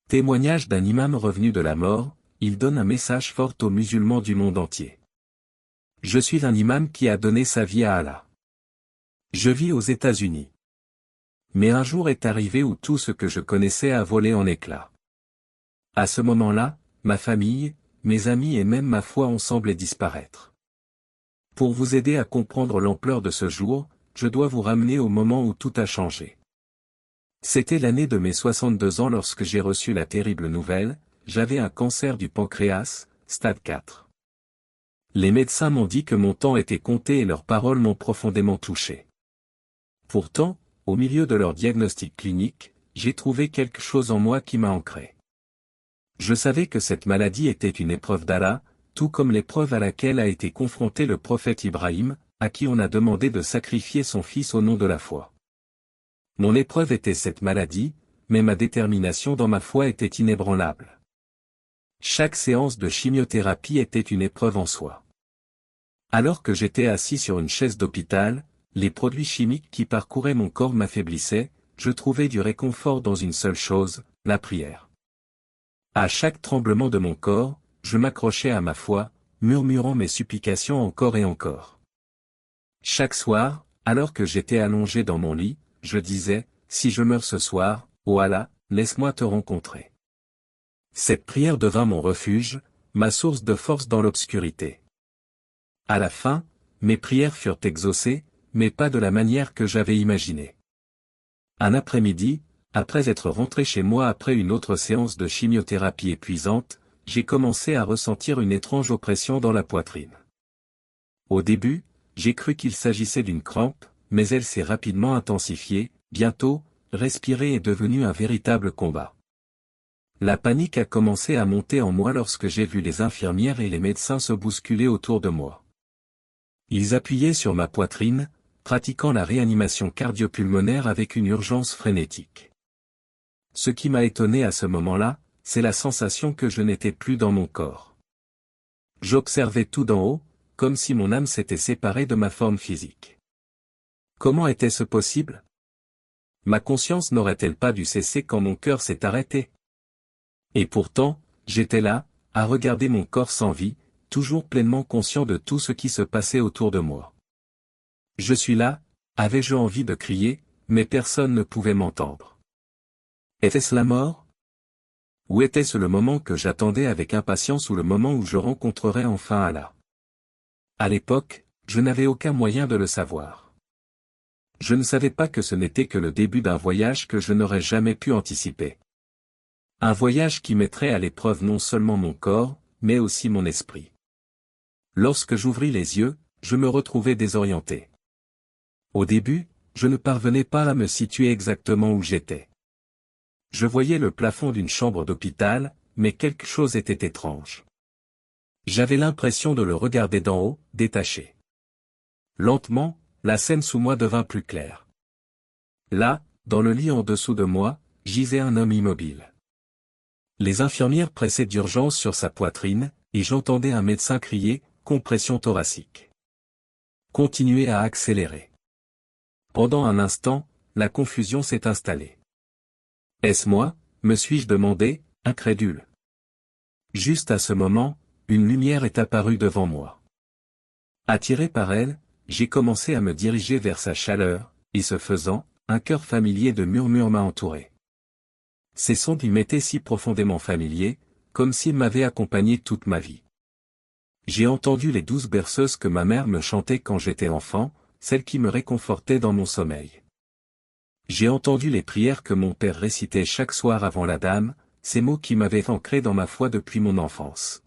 Témoignage d'un imam revenu de la mort, il donne un message fort aux musulmans du monde entier. Je suis un imam qui a donné sa vie à Allah. Je vis aux États-Unis. Mais un jour est arrivé où tout ce que je connaissais a volé en éclats. À ce moment-là, ma famille, mes amis et même ma foi ont semblé disparaître. Pour vous aider à comprendre l'ampleur de ce jour, je dois vous ramener au moment où tout a changé. C'était l'année de mes 62 ans lorsque j'ai reçu la terrible nouvelle, j'avais un cancer du pancréas, stade 4. Les médecins m'ont dit que mon temps était compté et leurs paroles m'ont profondément touché. Pourtant, au milieu de leur diagnostic clinique, j'ai trouvé quelque chose en moi qui m'a ancré. Je savais que cette maladie était une épreuve d'Allah, tout comme l'épreuve à laquelle a été confronté le prophète Ibrahim, à qui on a demandé de sacrifier son fils au nom de la foi. Mon épreuve était cette maladie, mais ma détermination dans ma foi était inébranlable. Chaque séance de chimiothérapie était une épreuve en soi. Alors que j'étais assis sur une chaise d'hôpital, les produits chimiques qui parcouraient mon corps m'affaiblissaient, je trouvais du réconfort dans une seule chose, la prière. À chaque tremblement de mon corps, je m'accrochais à ma foi, murmurant mes supplications encore et encore. Chaque soir, alors que j'étais allongé dans mon lit, je disais, si je meurs ce soir, ô Allah, laisse-moi te rencontrer. Cette prière devint mon refuge, ma source de force dans l'obscurité. À la fin, mes prières furent exaucées, mais pas de la manière que j'avais imaginée. Un après-midi, après être rentré chez moi après une autre séance de chimiothérapie épuisante, j'ai commencé à ressentir une étrange oppression dans la poitrine. Au début, j'ai cru qu'il s'agissait d'une crampe, mais elle s'est rapidement intensifiée, bientôt, respirer est devenu un véritable combat. La panique a commencé à monter en moi lorsque j'ai vu les infirmières et les médecins se bousculer autour de moi. Ils appuyaient sur ma poitrine, pratiquant la réanimation cardio-pulmonaire avec une urgence frénétique. Ce qui m'a étonné à ce moment-là, c'est la sensation que je n'étais plus dans mon corps. J'observais tout d'en haut, comme si mon âme s'était séparée de ma forme physique. Comment était-ce possible? Ma conscience n'aurait-elle pas dû cesser quand mon cœur s'est arrêté? Et pourtant, j'étais là, à regarder mon corps sans vie, toujours pleinement conscient de tout ce qui se passait autour de moi. Je suis là, avais-je envie de crier, mais personne ne pouvait m'entendre. Était-ce la mort? Ou était-ce le moment que j'attendais avec impatience ou le moment où je rencontrerais enfin Allah? À l'époque, je n'avais aucun moyen de le savoir. Je ne savais pas que ce n'était que le début d'un voyage que je n'aurais jamais pu anticiper. Un voyage qui mettrait à l'épreuve non seulement mon corps, mais aussi mon esprit. Lorsque j'ouvris les yeux, je me retrouvais désorienté. Au début, je ne parvenais pas à me situer exactement où j'étais. Je voyais le plafond d'une chambre d'hôpital, mais quelque chose était étrange. J'avais l'impression de le regarder d'en haut, détaché. Lentement, la scène sous moi devint plus claire. Là, dans le lit en dessous de moi, gisait un homme immobile. Les infirmières pressaient d'urgence sur sa poitrine, et j'entendais un médecin crier, compression thoracique. Continuez à accélérer. Pendant un instant, la confusion s'est installée. Est-ce moi, me suis-je demandé, incrédule. Juste à ce moment, une lumière est apparue devant moi. Attiré par elle, j'ai commencé à me diriger vers sa chaleur, et ce faisant, un chœur familier de murmures m'a entouré. Ces sons lui m'étaient si profondément familiers, comme s'ils m'avaient accompagné toute ma vie. J'ai entendu les douces berceuses que ma mère me chantait quand j'étais enfant, celles qui me réconfortaient dans mon sommeil. J'ai entendu les prières que mon père récitait chaque soir avant la dame, ces mots qui m'avaient ancré dans ma foi depuis mon enfance.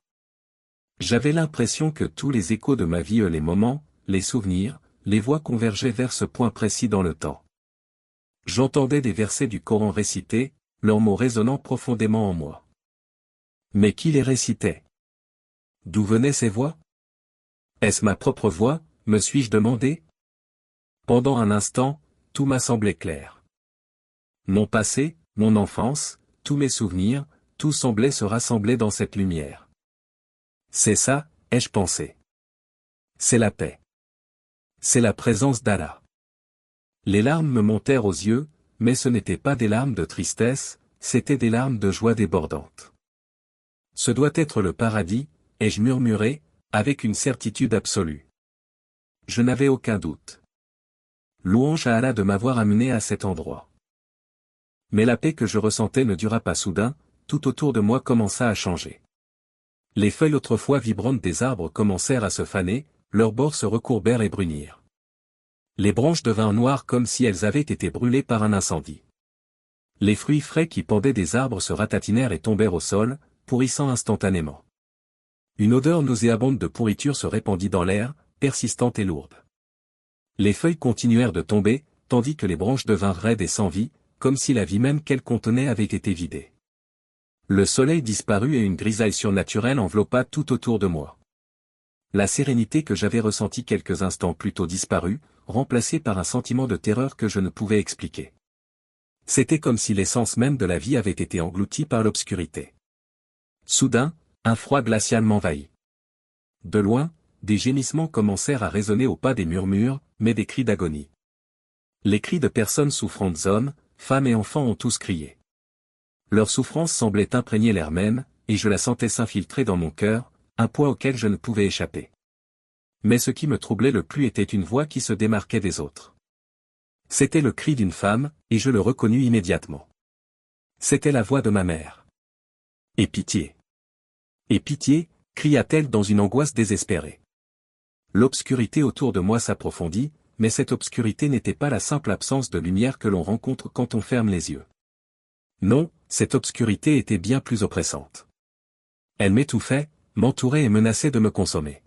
J'avais l'impression que tous les échos de ma vie, les moments, les souvenirs, les voix convergeaient vers ce point précis dans le temps. J'entendais des versets du Coran récités, leurs mots résonnant profondément en moi. Mais qui les récitait? D'où venaient ces voix? Est-ce ma propre voix, me suis-je demandé? Pendant un instant, tout m'a semblé clair. Mon passé, mon enfance, tous mes souvenirs, tout semblait se rassembler dans cette lumière. C'est ça, ai-je pensé. C'est la paix. C'est la présence d'Allah. Les larmes me montèrent aux yeux, mais ce n'étaient pas des larmes de tristesse, c'étaient des larmes de joie débordantes. Ce doit être le paradis, ai-je murmuré, avec une certitude absolue. Je n'avais aucun doute. Louange à Allah de m'avoir amené à cet endroit. Mais la paix que je ressentais ne dura pas soudain, tout autour de moi commença à changer. Les feuilles autrefois vibrantes des arbres commencèrent à se faner, leurs bords se recourbèrent et brunirent. Les branches devinrent noires comme si elles avaient été brûlées par un incendie. Les fruits frais qui pendaient des arbres se ratatinèrent et tombèrent au sol, pourrissant instantanément. Une odeur nauséabonde de pourriture se répandit dans l'air, persistante et lourde. Les feuilles continuèrent de tomber, tandis que les branches devinrent raides et sans vie, comme si la vie même qu'elles contenaient avait été vidée. Le soleil disparut et une grisaille surnaturelle enveloppa tout autour de moi. La sérénité que j'avais ressentie quelques instants plus tôt disparut, remplacée par un sentiment de terreur que je ne pouvais expliquer. C'était comme si l'essence même de la vie avait été engloutie par l'obscurité. Soudain, un froid glacial m'envahit. De loin, des gémissements commencèrent à résonner au pas des murmures, mais des cris d'agonie. Les cris de personnes souffrantes, hommes, femmes et enfants ont tous crié. Leur souffrance semblait imprégner l'air même, et je la sentais s'infiltrer dans mon cœur, un poids auquel je ne pouvais échapper. Mais ce qui me troublait le plus était une voix qui se démarquait des autres. C'était le cri d'une femme, et je le reconnus immédiatement. C'était la voix de ma mère. « Aie pitié ! Aie pitié !» cria-t-elle dans une angoisse désespérée. L'obscurité autour de moi s'approfondit, mais cette obscurité n'était pas la simple absence de lumière que l'on rencontre quand on ferme les yeux. Non, cette obscurité était bien plus oppressante. Elle m'étouffait, m'entourait et menaçait de me consommer.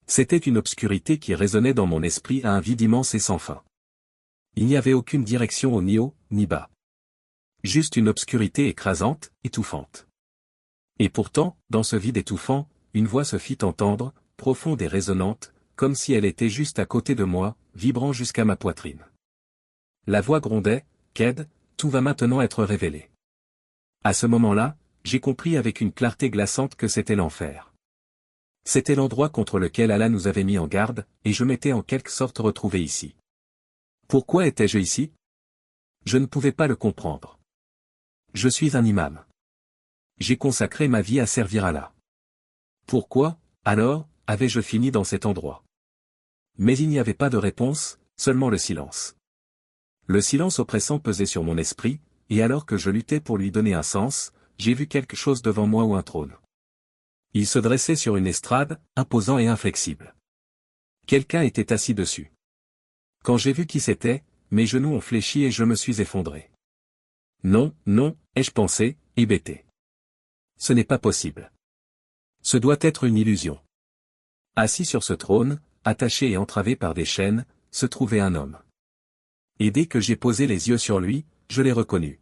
C'était une obscurité qui résonnait dans mon esprit à un vide immense et sans fin. Il n'y avait aucune direction haut ni haut, ni bas. Juste une obscurité écrasante, étouffante. Et pourtant, dans ce vide étouffant, une voix se fit entendre, profonde et résonnante, comme si elle était juste à côté de moi, vibrant jusqu'à ma poitrine. La voix grondait, « Ked, tout va maintenant être révélé. » À ce moment-là, j'ai compris avec une clarté glaçante que c'était l'enfer. C'était l'endroit contre lequel Allah nous avait mis en garde, et je m'étais en quelque sorte retrouvé ici. Pourquoi étais-je ici? Je ne pouvais pas le comprendre. Je suis un imam. J'ai consacré ma vie à servir Allah. Pourquoi, alors, avais-je fini dans cet endroit? Mais il n'y avait pas de réponse, seulement le silence. Le silence oppressant pesait sur mon esprit, et alors que je luttais pour lui donner un sens, j'ai vu quelque chose devant moi ou un trône. Il se dressait sur une estrade, imposant et inflexible. Quelqu'un était assis dessus. Quand j'ai vu qui c'était, mes genoux ont fléchi et je me suis effondré. Non, non, ai-je pensé, hébété. Ce n'est pas possible. Ce doit être une illusion. Assis sur ce trône, attaché et entravé par des chaînes, se trouvait un homme. Et dès que j'ai posé les yeux sur lui, je l'ai reconnu.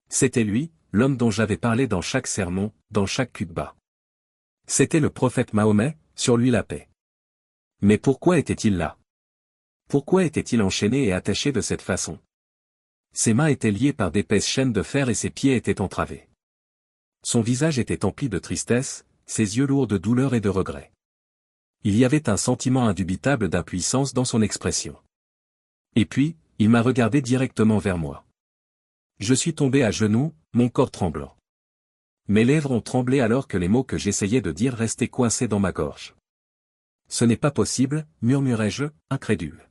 C'était lui, l'homme dont j'avais parlé dans chaque sermon, dans chaque khutba. C'était le prophète Mahomet, sur lui la paix. Mais pourquoi était-il là? Pourquoi était-il enchaîné et attaché de cette façon? Ses mains étaient liées par d'épaisses chaînes de fer et ses pieds étaient entravés. Son visage était empli de tristesse, ses yeux lourds de douleur et de regret. Il y avait un sentiment indubitable d'impuissance dans son expression. Et puis, il m'a regardé directement vers moi. Je suis tombé à genoux, mon corps tremblant. Mes lèvres ont tremblé alors que les mots que j'essayais de dire restaient coincés dans ma gorge. Ce n'est pas possible, murmurai-je, incrédule.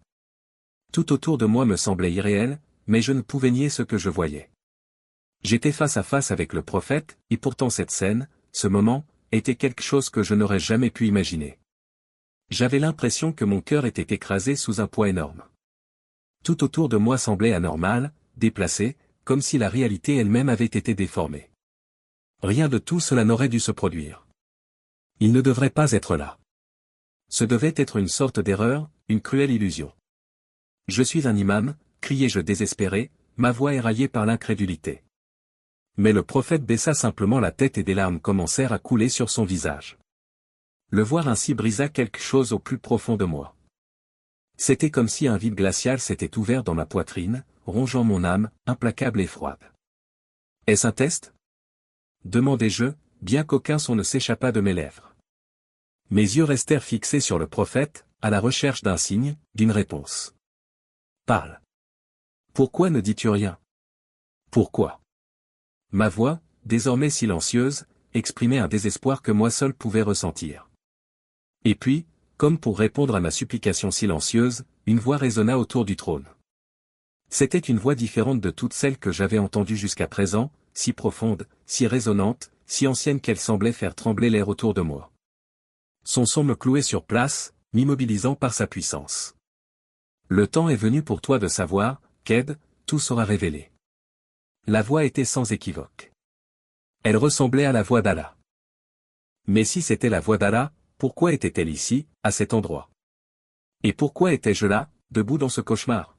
Tout autour de moi me semblait irréel, mais je ne pouvais nier ce que je voyais. J'étais face à face avec le prophète, et pourtant cette scène, ce moment, était quelque chose que je n'aurais jamais pu imaginer. J'avais l'impression que mon cœur était écrasé sous un poids énorme. Tout autour de moi semblait anormal, déplacé, comme si la réalité elle-même avait été déformée. Rien de tout cela n'aurait dû se produire. Il ne devrait pas être là. Ce devait être une sorte d'erreur, une cruelle illusion. Je suis un imam, criai-je désespéré, ma voix éraillée par l'incrédulité. Mais le prophète baissa simplement la tête et des larmes commencèrent à couler sur son visage. Le voir ainsi brisa quelque chose au plus profond de moi. C'était comme si un vide glacial s'était ouvert dans ma poitrine, rongeant mon âme, implacable et froide. Est-ce un test? Demandai-je, bien qu'aucun son ne s'échappât de mes lèvres. Mes yeux restèrent fixés sur le prophète, à la recherche d'un signe, d'une réponse. Parle. Pourquoi ne dis-tu rien? Pourquoi? Ma voix, désormais silencieuse, exprimait un désespoir que moi seul pouvais ressentir. Et puis, comme pour répondre à ma supplication silencieuse, une voix résonna autour du trône. C'était une voix différente de toutes celles que j'avais entendues jusqu'à présent, si profonde, si résonnante, si ancienne qu'elle semblait faire trembler l'air autour de moi. Son son me clouait sur place, m'immobilisant par sa puissance. Le temps est venu pour toi de savoir, Ked, tout sera révélé. La voix était sans équivoque. Elle ressemblait à la voix d'Allah. Mais si c'était la voix d'Allah, pourquoi était-elle ici, à cet endroit? Et pourquoi étais-je là, debout dans ce cauchemar?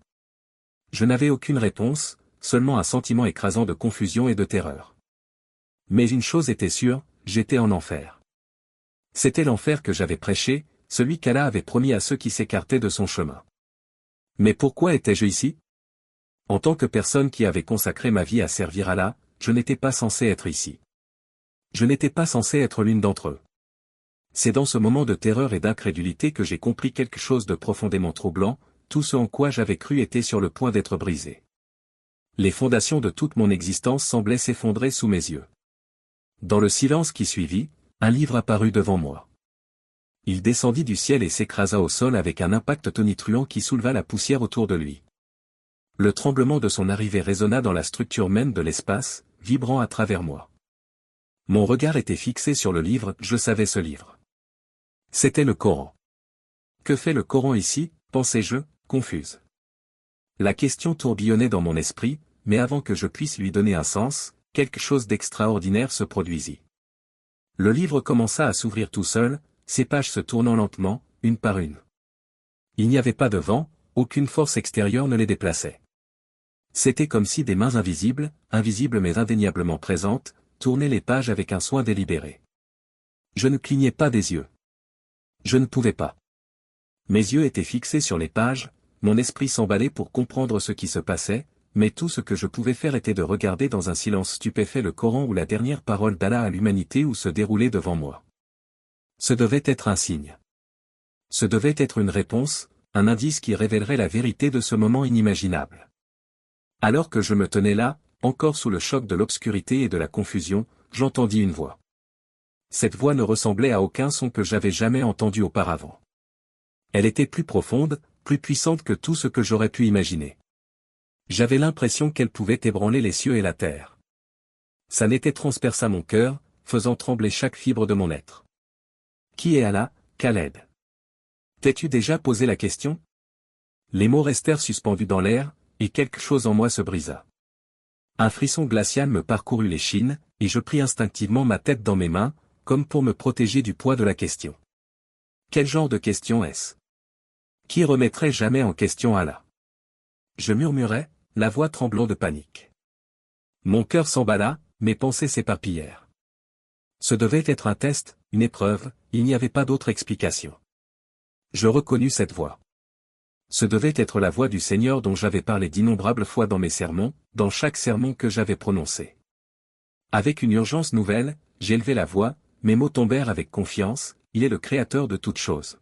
Je n'avais aucune réponse, seulement un sentiment écrasant de confusion et de terreur. Mais une chose était sûre, j'étais en enfer. C'était l'enfer que j'avais prêché, celui qu'Allah avait promis à ceux qui s'écartaient de son chemin. Mais pourquoi étais-je ici? En tant que personne qui avait consacré ma vie à servir Allah, je n'étais pas censé être ici. Je n'étais pas censé être l'une d'entre eux. C'est dans ce moment de terreur et d'incrédulité que j'ai compris quelque chose de profondément troublant, tout ce en quoi j'avais cru était sur le point d'être brisé. Les fondations de toute mon existence semblaient s'effondrer sous mes yeux. Dans le silence qui suivit, un livre apparut devant moi. Il descendit du ciel et s'écrasa au sol avec un impact tonitruant qui souleva la poussière autour de lui. Le tremblement de son arrivée résonna dans la structure même de l'espace, vibrant à travers moi. Mon regard était fixé sur le livre, je savais ce livre. C'était le Coran. Que fait le Coran ici, pensais-je, confuse. La question tourbillonnait dans mon esprit, mais avant que je puisse lui donner un sens, quelque chose d'extraordinaire se produisit. Le livre commença à s'ouvrir tout seul, ses pages se tournant lentement, une par une. Il n'y avait pas de vent, aucune force extérieure ne les déplaçait. C'était comme si des mains invisibles mais indéniablement présentes, tournaient les pages avec un soin délibéré. Je ne clignais pas des yeux. Je ne pouvais pas. Mes yeux étaient fixés sur les pages, mon esprit s'emballait pour comprendre ce qui se passait, mais tout ce que je pouvais faire était de regarder dans un silence stupéfait le Coran ou la dernière parole d'Allah à l'humanité où se déroulait devant moi. Ce devait être un signe. Ce devait être une réponse, un indice qui révélerait la vérité de ce moment inimaginable. Alors que je me tenais là, encore sous le choc de l'obscurité et de la confusion, j'entendis une voix. Cette voix ne ressemblait à aucun son que j'avais jamais entendu auparavant. Elle était plus profonde, plus puissante que tout ce que j'aurais pu imaginer. J'avais l'impression qu'elle pouvait ébranler les cieux et la terre. Sa netteté transperça mon cœur, faisant trembler chaque fibre de mon être. Qui est Allah, Khaled? T'es-tu déjà posé la question? Les mots restèrent suspendus dans l'air, et quelque chose en moi se brisa. Un frisson glacial me parcourut l'échine, et je pris instinctivement ma tête dans mes mains, comme pour me protéger du poids de la question. Quel genre de question est-ce? Qui remettrait jamais en question Allah? Je murmurai, la voix tremblant de panique. Mon cœur s'emballa, mes pensées s'éparpillèrent. Ce devait être un test, une épreuve, il n'y avait pas d'autre explication. Je reconnus cette voix. Ce devait être la voix du Seigneur dont j'avais parlé d'innombrables fois dans mes sermons, dans chaque sermon que j'avais prononcé. Avec une urgence nouvelle, j'élevai la voix, mes mots tombèrent avec confiance, il est le Créateur de toutes choses.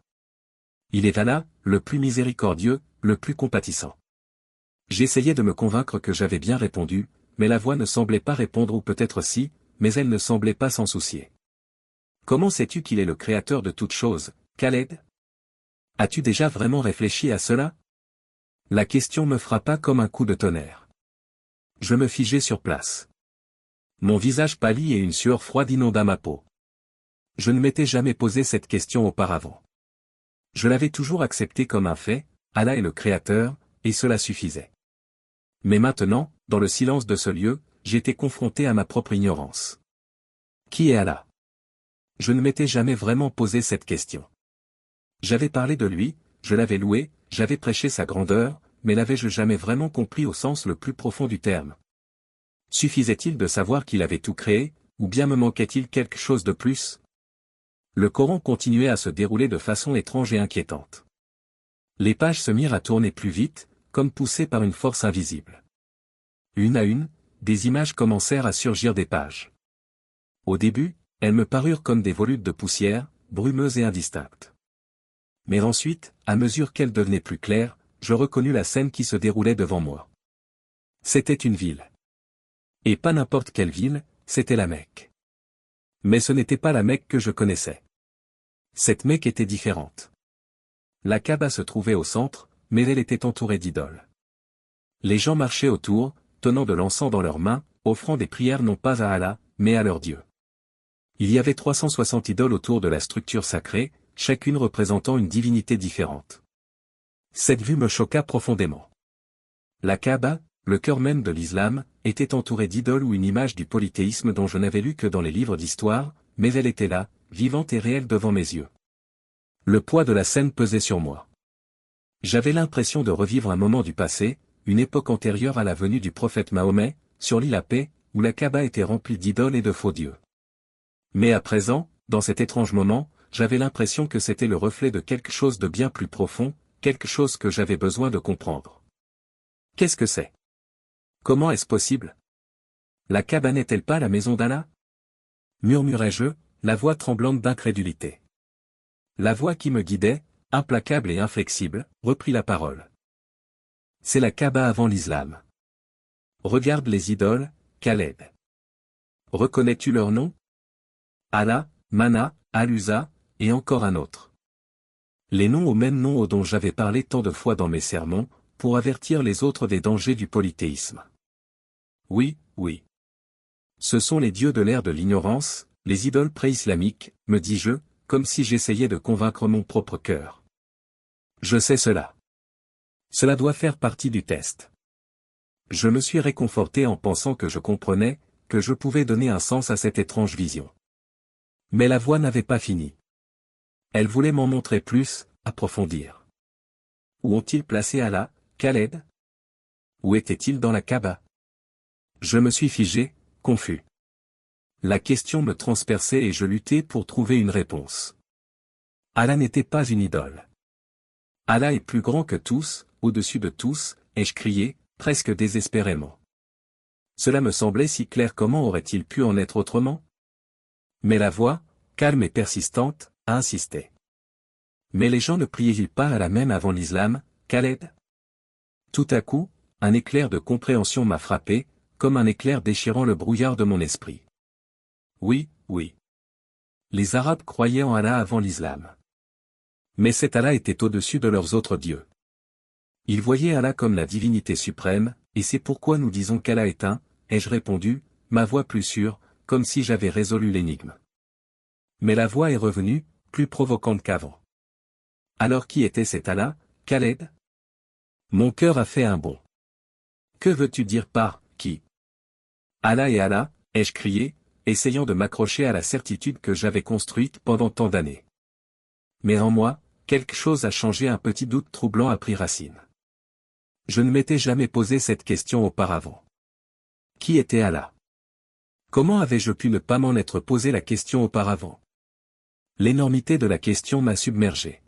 Il est Allah, le plus miséricordieux, le plus compatissant. J'essayais de me convaincre que j'avais bien répondu, mais la voix ne semblait pas répondre ou peut-être si, mais elle ne semblait pas s'en soucier. Comment sais-tu qu'il est le Créateur de toutes choses, Khaled? As-tu déjà vraiment réfléchi à cela? La question me frappa comme un coup de tonnerre. Je me figeai sur place. Mon visage pâlit et une sueur froide inonda ma peau. Je ne m'étais jamais posé cette question auparavant. Je l'avais toujours accepté comme un fait, Allah est le Créateur, et cela suffisait. Mais maintenant, dans le silence de ce lieu, j'étais confronté à ma propre ignorance. Qui est Allah? Je ne m'étais jamais vraiment posé cette question. J'avais parlé de lui, je l'avais loué, j'avais prêché sa grandeur, mais l'avais-je jamais vraiment compris au sens le plus profond du terme? Suffisait-il de savoir qu'il avait tout créé, ou bien me manquait-il quelque chose de plus? Le Coran continuait à se dérouler de façon étrange et inquiétante. Les pages se mirent à tourner plus vite, comme poussées par une force invisible. Une à une, des images commencèrent à surgir des pages. Au début, elles me parurent comme des volutes de poussière, brumeuses et indistinctes. Mais ensuite, à mesure qu'elles devenaient plus claires, je reconnus la scène qui se déroulait devant moi. C'était une ville. Et pas n'importe quelle ville, c'était la Mecque. Mais ce n'était pas la Mecque que je connaissais. Cette Mecque était différente. La Kaaba se trouvait au centre, mais elle était entourée d'idoles. Les gens marchaient autour, tenant de l'encens dans leurs mains, offrant des prières non pas à Allah, mais à leur Dieu. Il y avait 360 idoles autour de la structure sacrée, chacune représentant une divinité différente. Cette vue me choqua profondément. La Kaaba, le cœur même de l'islam, était entourée d'idoles ou une image du polythéisme dont je n'avais lu que dans les livres d'histoire, mais elle était là, vivante et réelle devant mes yeux. Le poids de la scène pesait sur moi. J'avais l'impression de revivre un moment du passé, une époque antérieure à la venue du prophète Mahomet, sur l'île à paix, où la Kaaba était remplie d'idoles et de faux dieux. Mais à présent, dans cet étrange moment, j'avais l'impression que c'était le reflet de quelque chose de bien plus profond, quelque chose que j'avais besoin de comprendre. Qu'est-ce que c'est? Comment est-ce possible? La Kaaba n'est-elle pas la maison d'Allah? Murmurai-je, la voix tremblante d'incrédulité. La voix qui me guidait, implacable et inflexible, reprit la parole. C'est la Kaaba avant l'islam. Regarde les idoles, Khaled. Reconnais-tu leur nom? Allah, Mana, Al-Uzza, et encore un autre. Les noms au même nom dont j'avais parlé tant de fois dans mes sermons, pour avertir les autres des dangers du polythéisme. Oui, oui. Ce sont les dieux de l'ère de l'ignorance, les idoles pré-islamiques, me dis-je, comme si j'essayais de convaincre mon propre cœur. Je sais cela. Cela doit faire partie du test. Je me suis réconforté en pensant que je comprenais, que je pouvais donner un sens à cette étrange vision. Mais la voix n'avait pas fini. Elle voulait m'en montrer plus, approfondir. Où ont-ils placé Allah, Khaled? Où était-il dans la Kaaba? Je me suis figé, confus. La question me transperçait et je luttais pour trouver une réponse. Allah n'était pas une idole. Allah est plus grand que tous, au-dessus de tous, ai-je crié, presque désespérément. Cela me semblait si clair, comment aurait-il pu en être autrement? Mais la voix, calme et persistante, a insisté. Mais les gens ne priaient-ils pas à la même avant l'islam, Khaled? Tout à coup, un éclair de compréhension m'a frappé, comme un éclair déchirant le brouillard de mon esprit. Oui, oui. Les Arabes croyaient en Allah avant l'islam. Mais cet Allah était au-dessus de leurs autres dieux. Ils voyaient Allah comme la divinité suprême, et c'est pourquoi nous disons qu'Allah est un, ai-je répondu, ma voix plus sûre, comme si j'avais résolu l'énigme. Mais la voix est revenue, plus provocante qu'avant. Alors qui était cet Allah, Khaled? Mon cœur a fait un bond. Que veux-tu dire par « qui » ? Allah et Allah, ai-je crié, essayant de m'accrocher à la certitude que j'avais construite pendant tant d'années. Mais en moi, quelque chose a changé, un petit doute troublant a pris racine. Je ne m'étais jamais posé cette question auparavant. Qui était Allah? Comment avais-je pu ne pas m'en être posé la question auparavant? L'énormité de la question m'a submergé.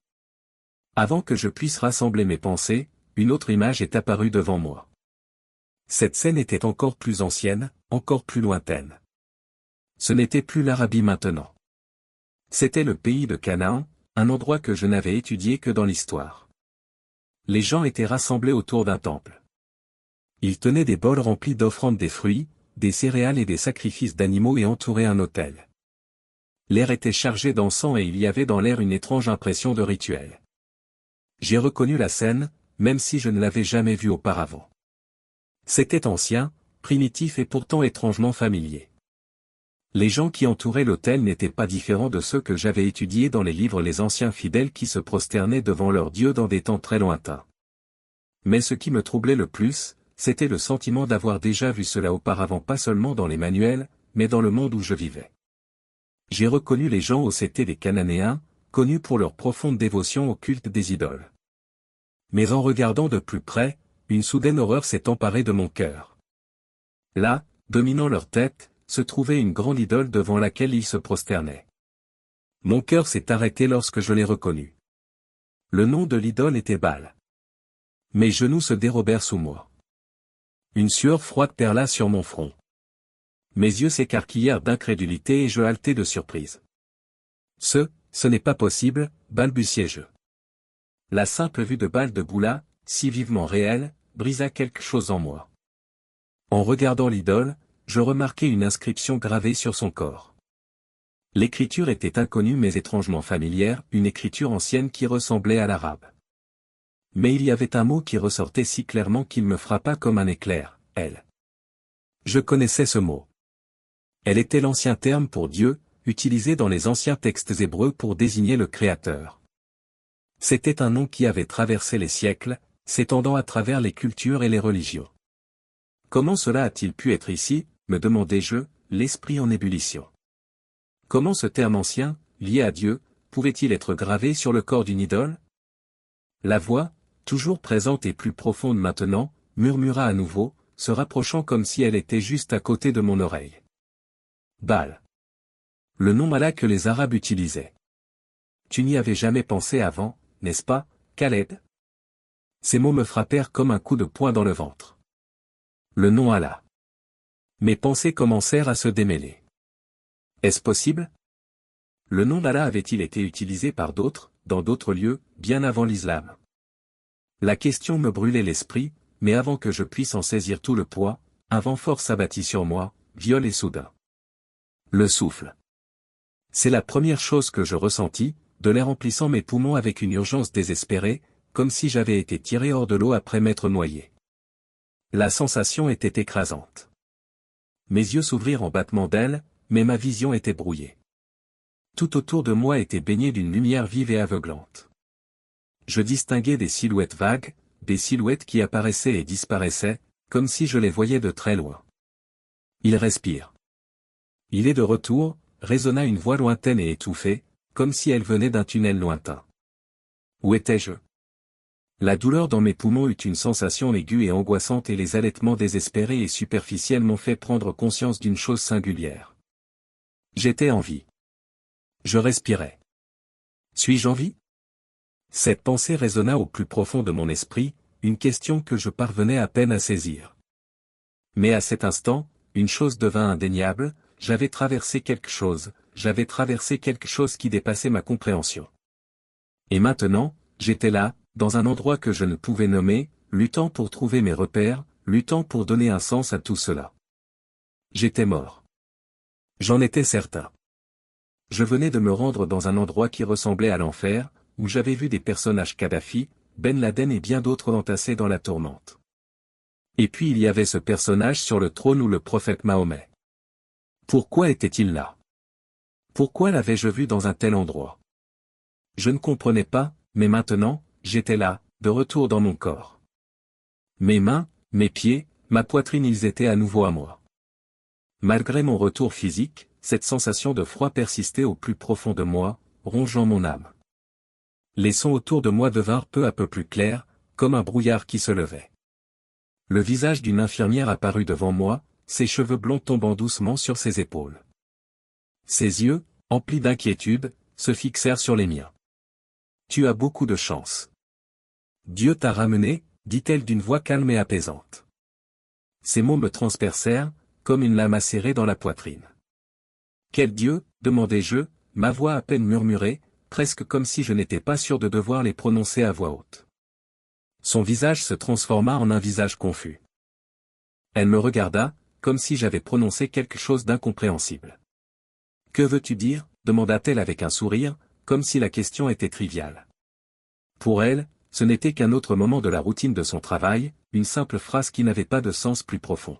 Avant que je puisse rassembler mes pensées, une autre image est apparue devant moi. Cette scène était encore plus ancienne, encore plus lointaine. Ce n'était plus l'Arabie maintenant. C'était le pays de Canaan, un endroit que je n'avais étudié que dans l'histoire. Les gens étaient rassemblés autour d'un temple. Ils tenaient des bols remplis d'offrandes, des fruits, des céréales et des sacrifices d'animaux et entouraient un autel. L'air était chargé d'encens et il y avait dans l'air une étrange impression de rituel. J'ai reconnu la scène, même si je ne l'avais jamais vue auparavant. C'était ancien, primitif et pourtant étrangement familier. Les gens qui entouraient l'autel n'étaient pas différents de ceux que j'avais étudiés dans les livres, les anciens fidèles qui se prosternaient devant leur Dieu dans des temps très lointains. Mais ce qui me troublait le plus, c'était le sentiment d'avoir déjà vu cela auparavant, pas seulement dans les manuels, mais dans le monde où je vivais. J'ai reconnu les gens où c'étaient des Cananéens, connus pour leur profonde dévotion au culte des idoles. Mais en regardant de plus près, une soudaine horreur s'est emparée de mon cœur. Là, dominant leur tête, se trouvait une grande idole devant laquelle ils se prosternaient. Mon cœur s'est arrêté lorsque je l'ai reconnu. Le nom de l'idole était Baal. Mes genoux se dérobèrent sous moi. Une sueur froide perla sur mon front. Mes yeux s'écarquillèrent d'incrédulité et je haletai de surprise. Ce n'est pas possible, balbutiai-je. La simple vue de Baal de Boula, si vivement réelle, brisa quelque chose en moi. En regardant l'idole, je remarquai une inscription gravée sur son corps. L'écriture était inconnue mais étrangement familière, une écriture ancienne qui ressemblait à l'arabe. Mais il y avait un mot qui ressortait si clairement qu'il me frappa comme un éclair, elle. Je connaissais ce mot. Elle était l'ancien terme pour Dieu, utilisé dans les anciens textes hébreux pour désigner le Créateur. C'était un nom qui avait traversé les siècles, s'étendant à travers les cultures et les religions. Comment cela a-t-il pu être ici, me demandai-je, l'esprit en ébullition. Comment ce terme ancien, lié à Dieu, pouvait-il être gravé sur le corps d'une idole? La voix, toujours présente et plus profonde maintenant, murmura à nouveau, se rapprochant comme si elle était juste à côté de mon oreille. Baal. Le nom Allah que les Arabes utilisaient. Tu n'y avais jamais pensé avant, n'est-ce pas, Khaled? Ces mots me frappèrent comme un coup de poing dans le ventre. Le nom Allah. Mes pensées commencèrent à se démêler. Est-ce possible? Le nom d'Allah avait-il été utilisé par d'autres, dans d'autres lieux, bien avant l'islam? La question me brûlait l'esprit, mais avant que je puisse en saisir tout le poids, un vent fort s'abattit sur moi, viol et soudain. Le souffle. C'est la première chose que je ressentis, de l'air emplissant mes poumons avec une urgence désespérée, comme si j'avais été tiré hors de l'eau après m'être noyé. La sensation était écrasante. Mes yeux s'ouvrirent en battements d'ailes, mais ma vision était brouillée. Tout autour de moi était baigné d'une lumière vive et aveuglante. Je distinguais des silhouettes vagues, des silhouettes qui apparaissaient et disparaissaient, comme si je les voyais de très loin. Il respire. Il est de retour, résonna une voix lointaine et étouffée, comme si elle venait d'un tunnel lointain. Où étais-je? La douleur dans mes poumons eut une sensation aiguë et angoissante et les halètements désespérés et superficiels m'ont fait prendre conscience d'une chose singulière. J'étais en vie. Je respirais. Suis-je en vie? Cette pensée résonna au plus profond de mon esprit, une question que je parvenais à peine à saisir. Mais à cet instant, une chose devint indéniable, j'avais traversé quelque chose qui dépassait ma compréhension. Et maintenant, j'étais là, dans un endroit que je ne pouvais nommer, luttant pour trouver mes repères, luttant pour donner un sens à tout cela. J'étais mort. J'en étais certain. Je venais de me rendre dans un endroit qui ressemblait à l'enfer, où j'avais vu des personnages Kadhafi, Ben Laden et bien d'autres entassés dans la tourmente. Et puis il y avait ce personnage sur le trône ou le prophète Mahomet. Pourquoi était-il là? Pourquoi l'avais-je vu dans un tel endroit? Je ne comprenais pas, mais maintenant, j'étais là, de retour dans mon corps. Mes mains, mes pieds, ma poitrine ils étaient à nouveau à moi. Malgré mon retour physique, cette sensation de froid persistait au plus profond de moi, rongeant mon âme. Les sons autour de moi devinrent peu à peu plus clairs, comme un brouillard qui se levait. Le visage d'une infirmière apparut devant moi, ses cheveux blonds tombant doucement sur ses épaules. Ses yeux, emplis d'inquiétude, se fixèrent sur les miens. Tu as beaucoup de chance. Dieu t'a ramené, dit-elle d'une voix calme et apaisante. Ces mots me transpercèrent, comme une lame acérée dans la poitrine. Quel Dieu, demandai-je, ma voix à peine murmurée, presque comme si je n'étais pas sûr de devoir les prononcer à voix haute. Son visage se transforma en un visage confus. Elle me regarda, comme si j'avais prononcé quelque chose d'incompréhensible. Que veux-tu dire? Demanda-t-elle avec un sourire, comme si la question était triviale. Pour elle, ce n'était qu'un autre moment de la routine de son travail, une simple phrase qui n'avait pas de sens plus profond.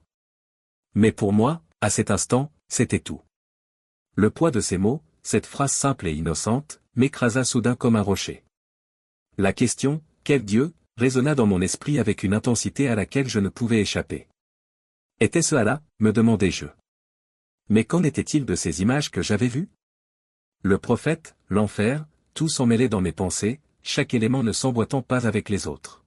Mais pour moi, à cet instant, c'était tout. Le poids de ces mots, cette phrase simple et innocente, m'écrasa soudain comme un rocher. La question, quel Dieu, résonna dans mon esprit avec une intensité à laquelle je ne pouvais échapper. Était-ce Allah, me demandai-je. Mais qu'en était-il de ces images que j'avais vues? Le prophète, l'enfer, tout s'emmêlait dans mes pensées, chaque élément ne s'emboîtant pas avec les autres.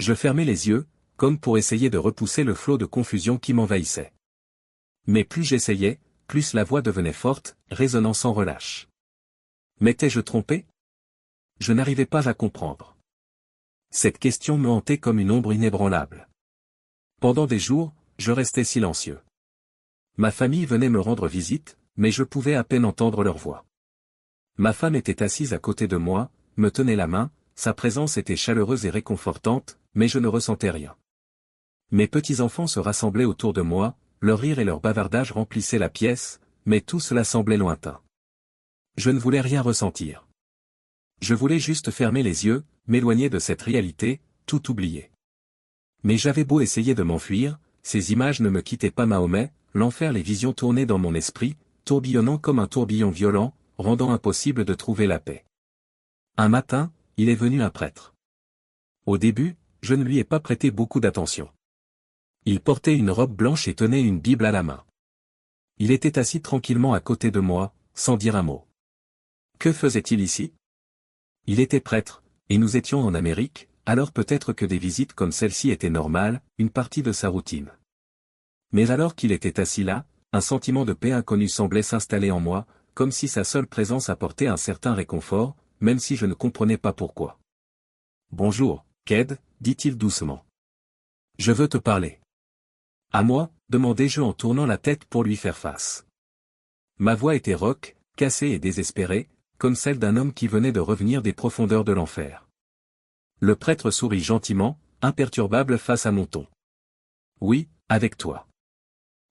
Je fermais les yeux, comme pour essayer de repousser le flot de confusion qui m'envahissait. Mais plus j'essayais, plus la voix devenait forte, résonnant sans relâche. M'étais-je trompé? Je n'arrivais pas à comprendre. Cette question me hantait comme une ombre inébranlable. Pendant des jours, je restais silencieux. Ma famille venait me rendre visite, mais je pouvais à peine entendre leur voix. Ma femme était assise à côté de moi, me tenait la main, sa présence était chaleureuse et réconfortante, mais je ne ressentais rien. Mes petits-enfants se rassemblaient autour de moi, leur rire et leur bavardage remplissaient la pièce, mais tout cela semblait lointain. Je ne voulais rien ressentir. Je voulais juste fermer les yeux, m'éloigner de cette réalité, tout oublier. Mais j'avais beau essayer de m'enfuir, ces images ne me quittaient pas Mahomet, l'enfer, les visions tournaient dans mon esprit, tourbillonnant comme un tourbillon violent, rendant impossible de trouver la paix. Un matin, il est venu un prêtre. Au début, je ne lui ai pas prêté beaucoup d'attention. Il portait une robe blanche et tenait une Bible à la main. Il était assis tranquillement à côté de moi, sans dire un mot. Que faisait-il ici? Il était prêtre, et nous étions en Amérique, alors peut-être que des visites comme celle-ci étaient normales, une partie de sa routine. Mais alors qu'il était assis là, un sentiment de paix inconnue semblait s'installer en moi, comme si sa seule présence apportait un certain réconfort, même si je ne comprenais pas pourquoi. « Bonjour, Ked, dit-il doucement. Je veux te parler. » « À moi ?» demandai-je en tournant la tête pour lui faire face. Ma voix était rauque, cassée et désespérée, comme celle d'un homme qui venait de revenir des profondeurs de l'enfer. Le prêtre sourit gentiment, imperturbable face à mon ton. « Oui, avec toi. »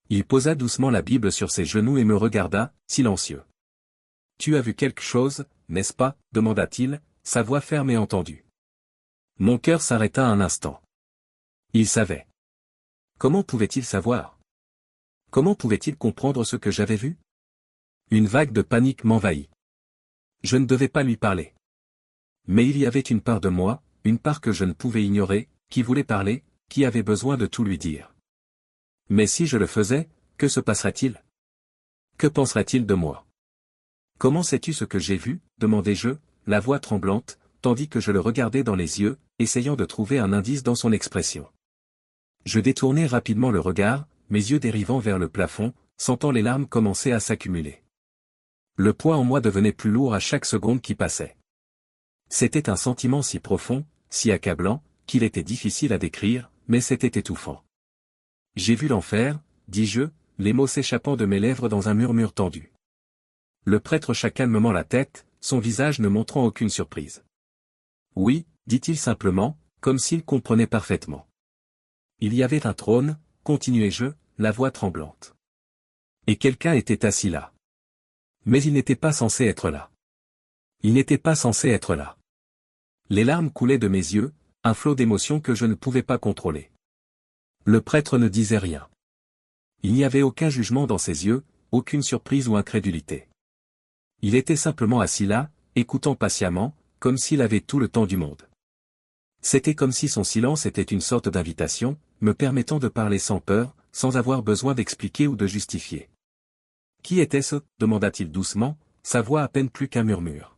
Il posa doucement la Bible sur ses genoux et me regarda, silencieux. « Tu as vu quelque chose, n'est-ce pas ?» demanda-t-il, sa voix ferme et entendue. Mon cœur s'arrêta un instant. Il savait. Comment pouvait-il savoir? Comment pouvait-il comprendre ce que j'avais vu? Une vague de panique m'envahit. Je ne devais pas lui parler. Mais il y avait une part de moi, une part que je ne pouvais ignorer, qui voulait parler, qui avait besoin de tout lui dire. Mais si je le faisais, que se passerait-il? Que penserait-il de moi? Comment sais-tu ce que j'ai vu? Demandai-je, la voix tremblante, tandis que je le regardais dans les yeux, essayant de trouver un indice dans son expression. Je détournai rapidement le regard, mes yeux dérivant vers le plafond, sentant les larmes commencer à s'accumuler. Le poids en moi devenait plus lourd à chaque seconde qui passait. C'était un sentiment si profond, si accablant, qu'il était difficile à décrire, mais c'était étouffant. J'ai vu l'enfer, dis-je, les mots s'échappant de mes lèvres dans un murmure tendu. Le prêtre hocha calmement la tête, son visage ne montrant aucune surprise. Oui, dit-il simplement, comme s'il comprenait parfaitement. Il y avait un trône, continuai-je, la voix tremblante. Et quelqu'un était assis là. Mais il n'était pas censé être là. Il n'était pas censé être là. Les larmes coulaient de mes yeux, un flot d'émotions que je ne pouvais pas contrôler. Le prêtre ne disait rien. Il n'y avait aucun jugement dans ses yeux, aucune surprise ou incrédulité. Il était simplement assis là, écoutant patiemment, comme s'il avait tout le temps du monde. C'était comme si son silence était une sorte d'invitation, me permettant de parler sans peur, sans avoir besoin d'expliquer ou de justifier. « Qui était-ce » demanda-t-il doucement, sa voix à peine plus qu'un murmure.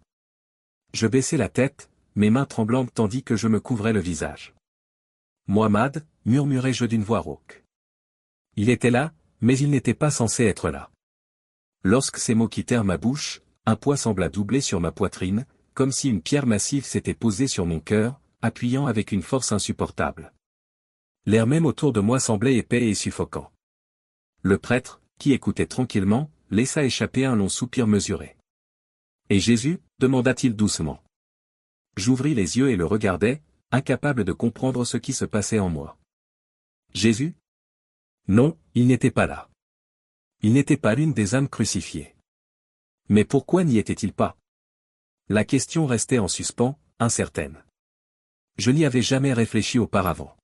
Je baissai la tête, mes mains tremblantes tandis que je me couvrais le visage. « Mohammad » murmurai-je d'une voix rauque. Il était là, mais il n'était pas censé être là. Lorsque ces mots quittèrent ma bouche, un poids sembla doubler sur ma poitrine, comme si une pierre massive s'était posée sur mon cœur, appuyant avec une force insupportable. L'air même autour de moi semblait épais et suffocant. Le prêtre, qui écoutait tranquillement, laissa échapper un long soupir mesuré. « Et Jésus » demanda-t-il doucement. J'ouvris les yeux et le regardai, incapable de comprendre ce qui se passait en moi. Jésus? Non, il n'était pas là. Il n'était pas l'une des âmes crucifiées. Mais pourquoi n'y était-il pas? La question restait en suspens, incertaine. Je n'y avais jamais réfléchi auparavant.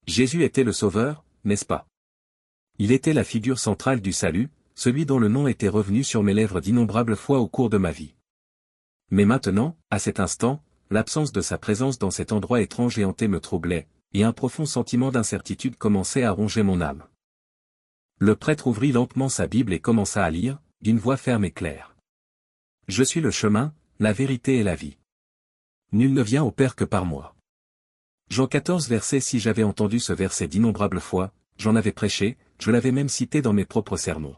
Jésus était le Sauveur, n'est-ce pas? Il était la figure centrale du salut, celui dont le nom était revenu sur mes lèvres d'innombrables fois au cours de ma vie. Mais maintenant, à cet instant, l'absence de sa présence dans cet endroit étrange et hanté me troublait, et un profond sentiment d'incertitude commençait à ronger mon âme. Le prêtre ouvrit lentement sa Bible et commença à lire, d'une voix ferme et claire. « Je suis le chemin, la vérité et la vie. Nul ne vient au Père que par moi. » Jean 14 verset 6. J'avais entendu ce verset d'innombrables fois, j'en avais prêché, je l'avais même cité dans mes propres sermons.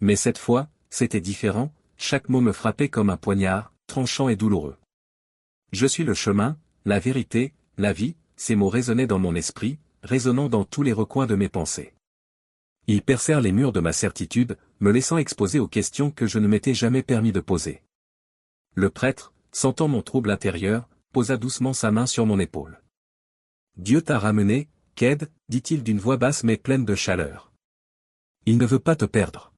Mais cette fois, c'était différent, chaque mot me frappait comme un poignard, tranchant et douloureux. Je suis le chemin, la vérité, la vie, ces mots résonnaient dans mon esprit, résonnant dans tous les recoins de mes pensées. Ils percèrent les murs de ma certitude, me laissant exposer aux questions que je ne m'étais jamais permis de poser. Le prêtre, sentant mon trouble intérieur, posa doucement sa main sur mon épaule. « Dieu t'a ramené, Ked » dit-il d'une voix basse mais pleine de chaleur. Il ne veut pas te perdre.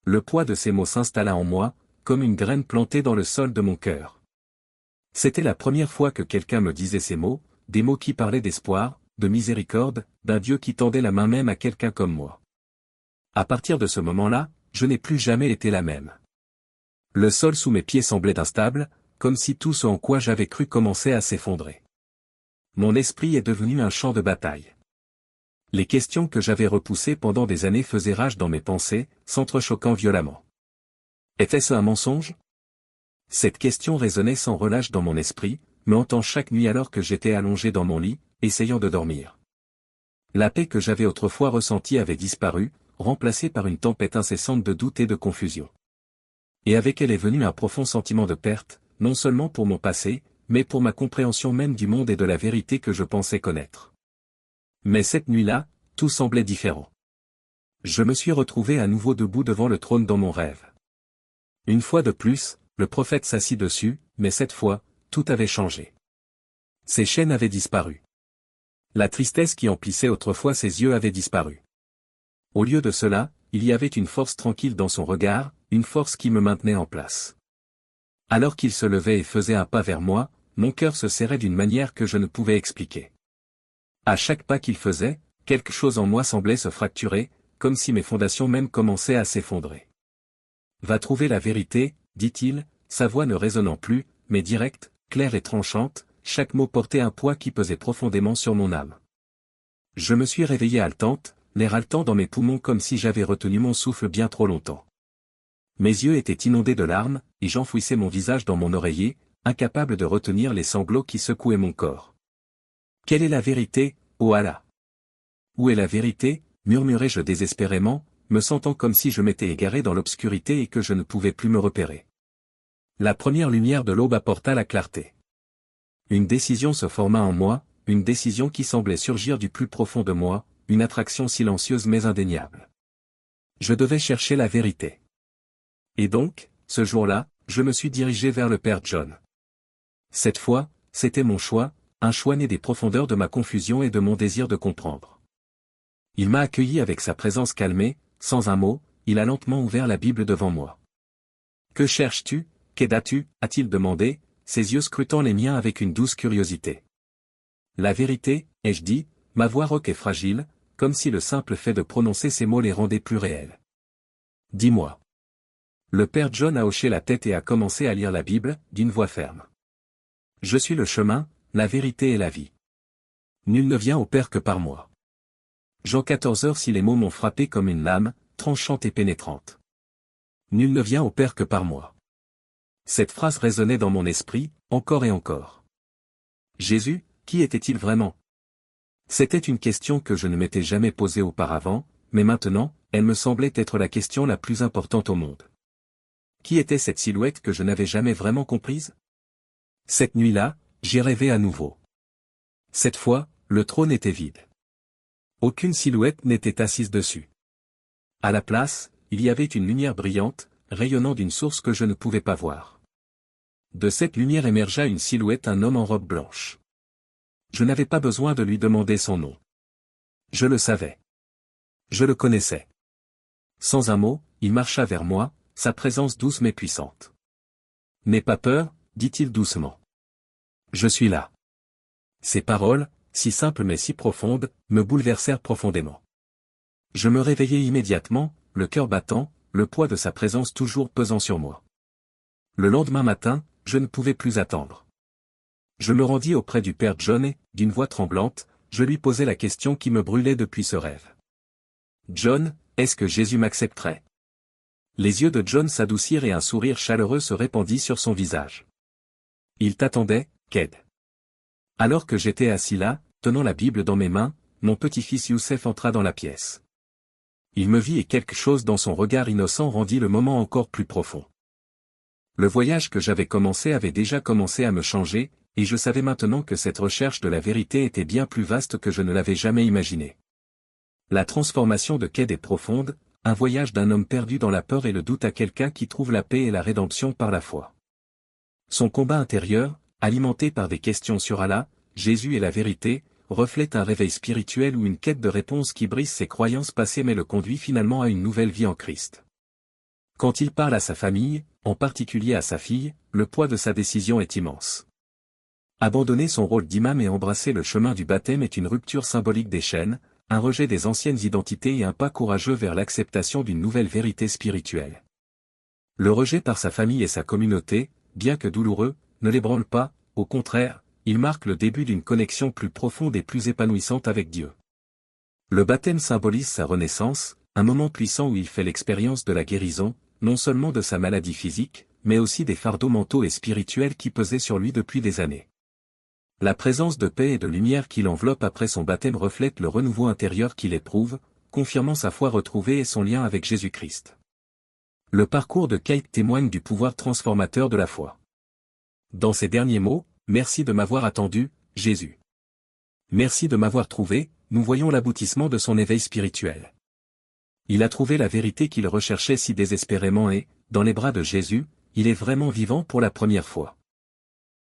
Le poids de ces mots s'installa en moi, comme une graine plantée dans le sol de mon cœur. C'était la première fois que quelqu'un me disait ces mots, des mots qui parlaient d'espoir, de miséricorde, d'un Dieu qui tendait la main même à quelqu'un comme moi. À partir de ce moment-là, je n'ai plus jamais été la même. Le sol sous mes pieds semblait instable, comme si tout ce en quoi j'avais cru commençait à s'effondrer. Mon esprit est devenu un champ de bataille. Les questions que j'avais repoussées pendant des années faisaient rage dans mes pensées, s'entrechoquant violemment. Était-ce un mensonge? Cette question résonnait sans relâche dans mon esprit, me hantant chaque nuit alors que j'étais allongé dans mon lit, essayant de dormir. La paix que j'avais autrefois ressentie avait disparu, remplacée par une tempête incessante de doute et de confusion. Et avec elle est venu un profond sentiment de perte, non seulement pour mon passé, mais pour ma compréhension même du monde et de la vérité que je pensais connaître. Mais cette nuit-là, tout semblait différent. Je me suis retrouvé à nouveau debout devant le trône dans mon rêve. Une fois de plus, le prophète s'assit dessus, mais cette fois, tout avait changé. Ses chaînes avaient disparu. La tristesse qui emplissait autrefois ses yeux avait disparu. Au lieu de cela, il y avait une force tranquille dans son regard, une force qui me maintenait en place. Alors qu'il se levait et faisait un pas vers moi, mon cœur se serrait d'une manière que je ne pouvais expliquer. À chaque pas qu'il faisait, quelque chose en moi semblait se fracturer, comme si mes fondations même commençaient à s'effondrer. « Va trouver la vérité, dit-il, sa voix ne résonnant plus, mais directe, claire et tranchante, chaque mot portait un poids qui pesait profondément sur mon âme. Je me suis réveillé haletante, l'air haletant dans mes poumons comme si j'avais retenu mon souffle bien trop longtemps. Mes yeux étaient inondés de larmes, et j'enfouissais mon visage dans mon oreiller, incapable de retenir les sanglots qui secouaient mon corps. Quelle est la vérité, ô Allah? Où est la vérité? Murmurai-je désespérément, me sentant comme si je m'étais égaré dans l'obscurité et que je ne pouvais plus me repérer. La première lumière de l'aube apporta la clarté. Une décision se forma en moi, une décision qui semblait surgir du plus profond de moi, une attraction silencieuse mais indéniable. Je devais chercher la vérité. Et donc, ce jour-là, je me suis dirigé vers le Père John. Cette fois, c'était mon choix, un choix né des profondeurs de ma confusion et de mon désir de comprendre. Il m'a accueilli avec sa présence calmée, sans un mot, il a lentement ouvert la Bible devant moi. « Que cherches-tu, qu'aidas-tu » a-t-il demandé, ses yeux scrutant les miens avec une douce curiosité. « La vérité, ai-je dit, ma voix rauque et fragile, comme si le simple fait de prononcer ces mots les rendait plus réels. « Dis-moi. » Le Père John a hoché la tête et a commencé à lire la Bible, d'une voix ferme. « Je suis le chemin, la vérité et la vie. Nul ne vient au Père que par moi. » Jean 14h. Si les mots m'ont frappé comme une lame, tranchante et pénétrante. Nul ne vient au Père que par moi. Cette phrase résonnait dans mon esprit, encore et encore. Jésus, qui était-il vraiment? C'était une question que je ne m'étais jamais posée auparavant, mais maintenant, elle me semblait être la question la plus importante au monde. Qui était cette silhouette que je n'avais jamais vraiment comprise? Cette nuit-là, j'y rêvais à nouveau. Cette fois, le trône était vide. Aucune silhouette n'était assise dessus. À la place, il y avait une lumière brillante, rayonnant d'une source que je ne pouvais pas voir. De cette lumière émergea une silhouette, un homme en robe blanche. Je n'avais pas besoin de lui demander son nom. Je le savais. Je le connaissais. Sans un mot, il marcha vers moi, sa présence douce mais puissante. « N'aie pas peur, dit-il doucement. Je suis là. » Ces paroles, si simples mais si profondes, me bouleversèrent profondément. Je me réveillai immédiatement, le cœur battant, le poids de sa présence toujours pesant sur moi. Le lendemain matin, je ne pouvais plus attendre. Je me rendis auprès du Père John et, d'une voix tremblante, je lui posai la question qui me brûlait depuis ce rêve. « John, est-ce que Jésus m'accepterait » Les yeux de John s'adoucirent et un sourire chaleureux se répandit sur son visage. « Il t'attendait, Ked. » Alors que j'étais assis là, tenant la Bible dans mes mains, mon petit-fils Youssef entra dans la pièce. Il me vit et quelque chose dans son regard innocent rendit le moment encore plus profond. Le voyage que j'avais commencé avait déjà commencé à me changer, et je savais maintenant que cette recherche de la vérité était bien plus vaste que je ne l'avais jamais imaginé. La transformation de Ked est profonde, un voyage d'un homme perdu dans la peur et le doute à quelqu'un qui trouve la paix et la rédemption par la foi. Son combat intérieur, alimenté par des questions sur Allah, Jésus et la vérité, reflète un réveil spirituel ou une quête de réponse qui brise ses croyances passées mais le conduit finalement à une nouvelle vie en Christ. Quand il parle à sa famille, en particulier à sa fille, le poids de sa décision est immense. Abandonner son rôle d'imam et embrasser le chemin du baptême est une rupture symbolique des chaînes, un rejet des anciennes identités et un pas courageux vers l'acceptation d'une nouvelle vérité spirituelle. Le rejet par sa famille et sa communauté, bien que douloureux, ne l'ébranle pas, au contraire, il marque le début d'une connexion plus profonde et plus épanouissante avec Dieu. Le baptême symbolise sa renaissance, un moment puissant où il fait l'expérience de la guérison, non seulement de sa maladie physique, mais aussi des fardeaux mentaux et spirituels qui pesaient sur lui depuis des années. La présence de paix et de lumière qui l'enveloppe après son baptême reflète le renouveau intérieur qu'il éprouve, confirmant sa foi retrouvée et son lien avec Jésus-Christ. Le parcours de Kate témoigne du pouvoir transformateur de la foi. Dans ces derniers mots, merci de m'avoir attendu, Jésus. Merci de m'avoir trouvé, nous voyons l'aboutissement de son éveil spirituel. Il a trouvé la vérité qu'il recherchait si désespérément et, dans les bras de Jésus, il est vraiment vivant pour la première fois.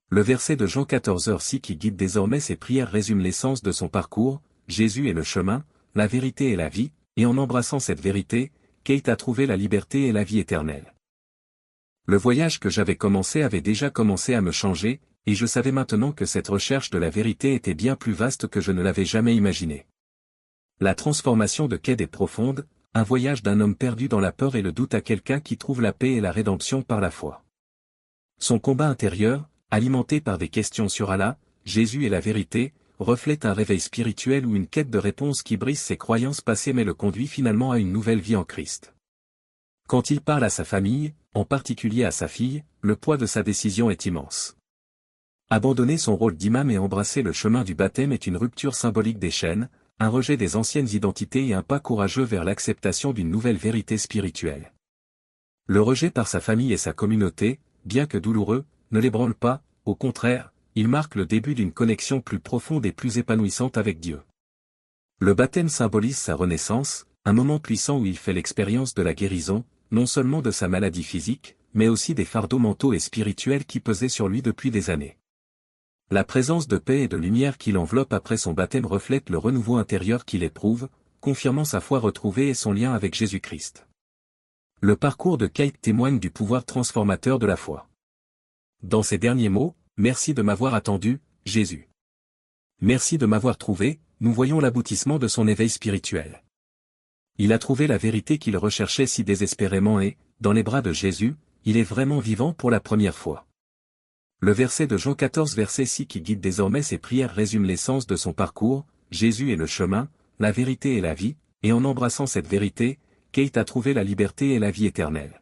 Le verset de Jean 14h6 qui guide désormais ses prières résume l'essence de son parcours, Jésus est le chemin, la vérité et la vie, et en embrassant cette vérité, Kate a trouvé la liberté et la vie éternelle. Le voyage que j'avais commencé avait déjà commencé à me changer, et je savais maintenant que cette recherche de la vérité était bien plus vaste que je ne l'avais jamais imaginé. La transformation de Kate est profonde, un voyage d'un homme perdu dans la peur et le doute à quelqu'un qui trouve la paix et la rédemption par la foi. Son combat intérieur, alimenté par des questions sur Allah, Jésus et la vérité, reflète un réveil spirituel ou une quête de réponse qui brise ses croyances passées mais le conduit finalement à une nouvelle vie en Christ. Quand il parle à sa famille, en particulier à sa fille, le poids de sa décision est immense. Abandonner son rôle d'imam et embrasser le chemin du baptême est une rupture symbolique des chaînes, un rejet des anciennes identités et un pas courageux vers l'acceptation d'une nouvelle vérité spirituelle. Le rejet par sa famille et sa communauté, bien que douloureux, ne l'ébranle pas, au contraire, il marque le début d'une connexion plus profonde et plus épanouissante avec Dieu. Le baptême symbolise sa renaissance, un moment puissant où il fait l'expérience de la guérison, non seulement de sa maladie physique, mais aussi des fardeaux mentaux et spirituels qui pesaient sur lui depuis des années. La présence de paix et de lumière qui l'enveloppe après son baptême reflète le renouveau intérieur qu'il éprouve, confirmant sa foi retrouvée et son lien avec Jésus-Christ. Le parcours de Kate témoigne du pouvoir transformateur de la foi. Dans ces derniers mots, merci de m'avoir attendu, Jésus. Merci de m'avoir trouvé, nous voyons l'aboutissement de son éveil spirituel. Il a trouvé la vérité qu'il recherchait si désespérément et, dans les bras de Jésus, il est vraiment vivant pour la première fois. Le verset de Jean 14 verset 6 qui guide désormais ses prières résume l'essence de son parcours, Jésus est le chemin, la vérité et la vie, et en embrassant cette vérité, Kate a trouvé la liberté et la vie éternelle.